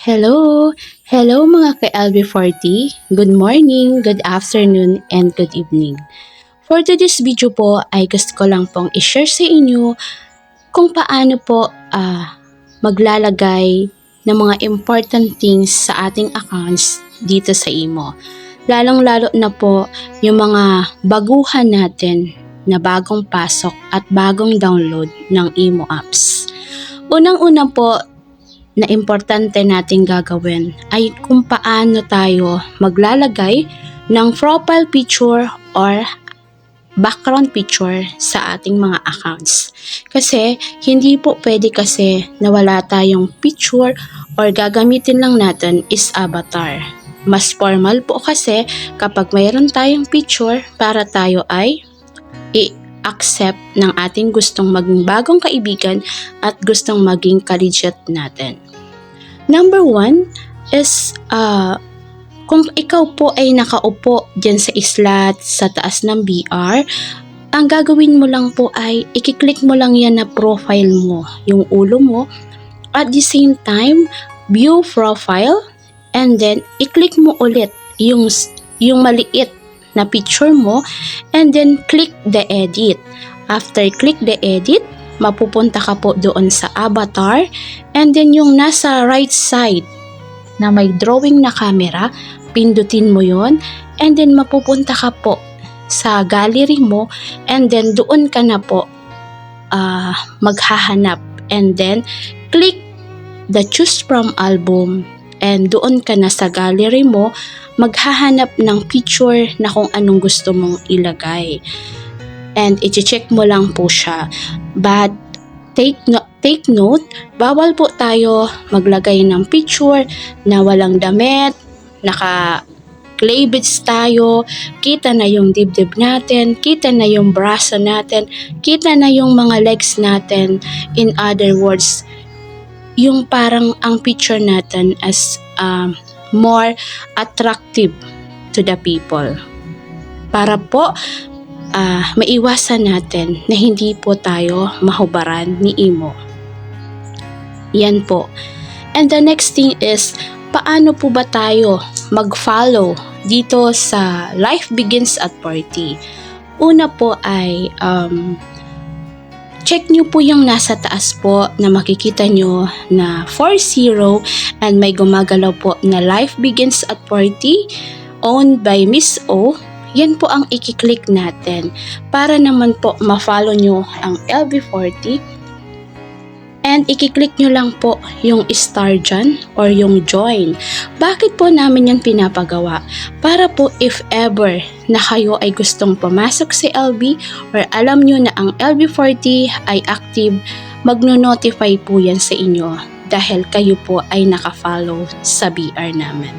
Hello! Hello mga ka-LB40! Good morning, good afternoon, and good evening. For today's video po ay gusto ko lang pong i-share sa inyo kung paano po maglalagay ng mga important things sa ating accounts dito sa Imo. Lalong-lalo na po yung mga baguhan natin na bagong pasok at bagong download ng Imo apps. Unang-una po na importante nating gagawin ay kung paano tayo maglalagay ng profile picture or background picture sa ating mga accounts. Kasi hindi po pwede kasi na wala tayong picture or gagamitin lang natin is avatar. Mas formal po kasi kapag mayroon tayong picture para tayo ay i-accept ng ating gustong maging bagong kaibigan at gustong maging ka-legit natin. Number 1 is kung ikaw po ay nakaupo dyan sa islat sa taas ng BR, ang gagawin mo lang po ay i-click mo lang yan na profile mo, yung ulo mo. At the same time, view profile, and then i-click mo ulit yung maliit na picture mo, and then click the edit. After click the edit, mapupunta ka po doon sa avatar, and then yung nasa right side na may drawing na camera, pindutin mo yon, and then mapupunta ka po sa gallery mo, and then doon ka na po maghahanap, and then click the choose from album, and doon ka na sa gallery mo maghahanap ng picture na kung anong gusto mong ilagay. And i-check mo lang po siya. But take note, bawal po tayo maglagay ng picture na walang damit, naka-clay beads tayo, kita na yung dibdib natin, kita na yung braso natin, kita na yung mga legs natin. In other words, yung parang ang picture natin as more attractive to the people. Para po maiwasan natin na hindi po tayo mahubaran ni Imo. Yan po. And the next thing is, paano po ba tayo mag-follow dito sa Life Begins at 40? Una po ay check nyo po yung nasa taas po na makikita nyo na 40 and may gumagalaw po na Life Begins at 40 owned by Miss O. Yan po ang i-click natin para naman po ma-follow nyo ang LB40, and i-click nyo lang po yung star dyan or yung join. Bakit po namin yan pinapagawa? Para po if ever na kayo ay gustong pumasok sa LB or alam nyo na ang LB40 ay active, magno-notify po yan sa inyo dahil kayo po ay naka-follow sa BR namin.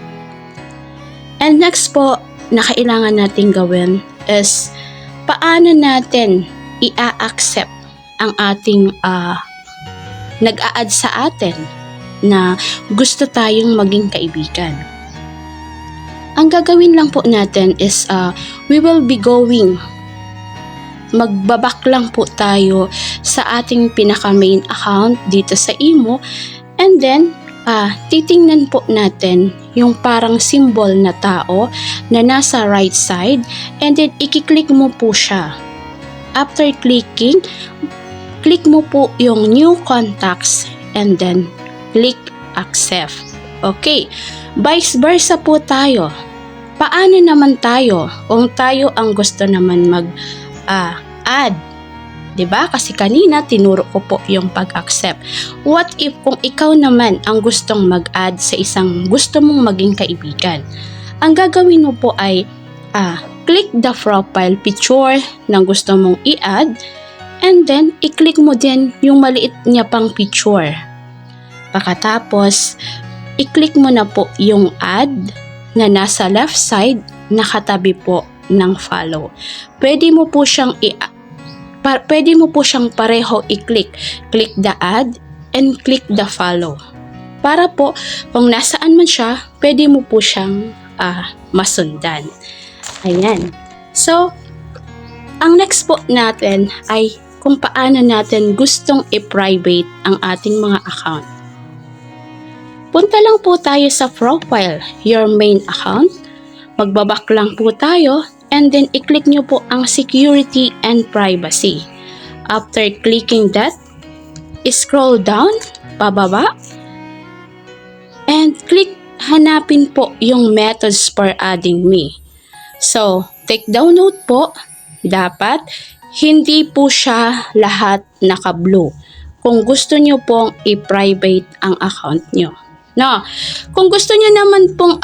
And next po na kailangan natin gawin is paano natin i-accept ang ating nag-a-add sa atin na gusto tayong maging kaibigan. Ang gagawin lang po natin is we will be going, magbabak lang po tayo sa ating pinaka main account dito sa Imo, and then titingnan po natin yung parang symbol na tao na nasa right side, and then i-click mo po siya. After clicking, click mo po yung new contacts and then click accept. Okay, vice versa po tayo. Paano naman tayo kung tayo ang gusto naman mag-add? Diba? Kasi kanina tinuro ko po yung pag-accept. What if kung ikaw naman ang gustong mag-add sa isang gusto mong maging kaibigan? Ang gagawin mo po ay click the profile picture ng gusto mong i-add, and then i-click mo din yung maliit niya pang picture. Pagkatapos, i-click mo na po yung add na nasa left side na katabi po ng follow. Pwede mo po siyang pareho i-click. Click the add and click the follow. Para po, kung nasaan man siya, pwede mo po siyang masundan. Ayan. So, ang next po natin ay kung paano natin gustong i-private ang ating mga account. punta lang po tayo sa profile, your main account. Magbabak lang po tayo and then i-click nyo po ang security and privacy. After clicking that, scroll down, pababa, and click hanapin po yung methods for adding me. So, take down note po, dapat hindi po siya lahat naka-blue. Kung gusto nyo pong i-private ang account nyo. No, kung gusto nyo naman pong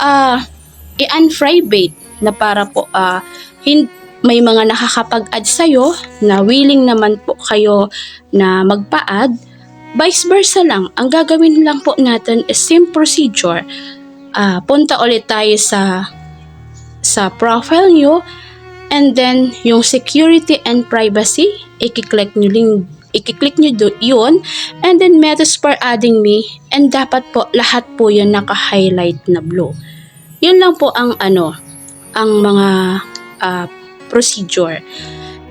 i-unprivate na para po may mga nakakapag-add sa'yo na willing naman po kayo na magpa-add, vice versa lang. Ang gagawin lang po natin is same procedure. Punta ulit tayo sa profile nyo, and then yung security and privacy, i-click nyo yun, and then methods for adding me, and dapat po lahat po yun naka-highlight na blue. Yun lang po ang mga procedure.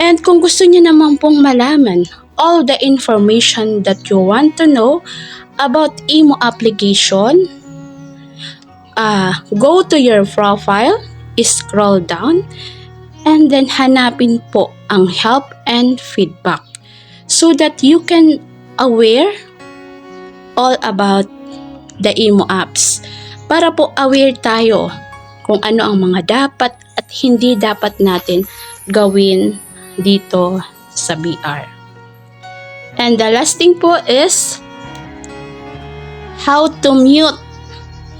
And kung gusto niyo naman pong malaman all the information that you want to know about Imo application, go to your profile, scroll down, and then hanapin po ang help and feedback so that you can aware all about the Imo apps. Para po aware tayo kung ano ang mga dapat at hindi dapat natin gawin dito sa BR. And the last thing po is how to mute.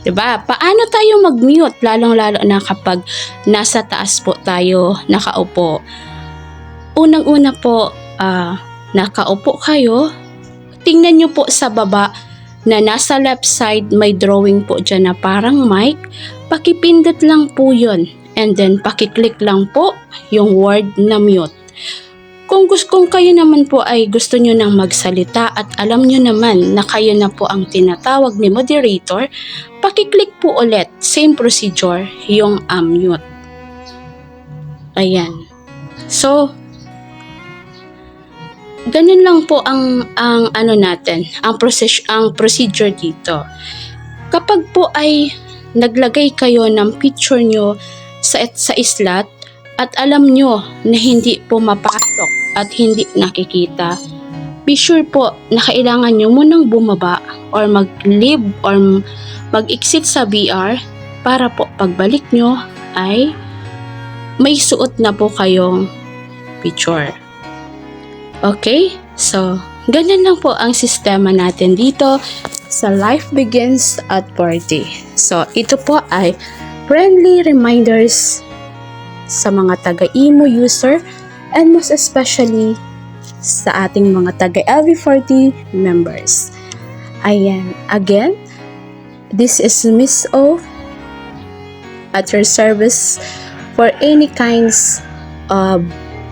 Diba? Paano tayo mag-mute? Lalong-lalo na kapag nasa taas po tayo nakaupo. Unang-una po, nakaupo kayo, tingnan nyo po sa baba na nasa left side may drawing po dyan na parang mic. Pakipindot lang po yun. And then pakiclick lang po yung word na mute. Kung kayo naman po ay gusto nyo nang magsalita at alam nyo naman na kayo na po ang tinatawag ni moderator, pakiclick po ulit, same procedure, yung mute. Ayan. So, ganun lang po ang procedure dito. Kapag po ay naglagay kayo ng picture nyo sa slot at alam nyo na hindi po mapasok at hindi nakikita, be sure po na kailangan nyo munang bumaba or mag-leave or mag-exit sa VR para po pagbalik nyo ay may suot na po kayong picture. Okay? So, ganyan lang po ang sistema natin dito sa Life Begins at 40. So, ito po ay friendly reminders sa mga taga-Imo user and most especially sa ating mga taga-LV40 members. Ayan. Again, this is Miss O at your service for any kinds of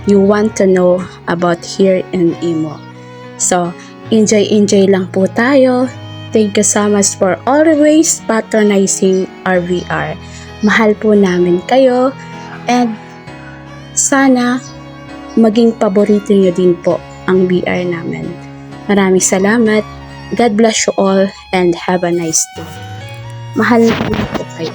you want to know about here in Imo. So, enjoy lang po tayo. Thank you so much for always patronizing our VR. Mahal po namin kayo and sana maging paborito nyo din po ang VR namin. Maraming salamat. God bless you all and have a nice day. Mahal na po kayo.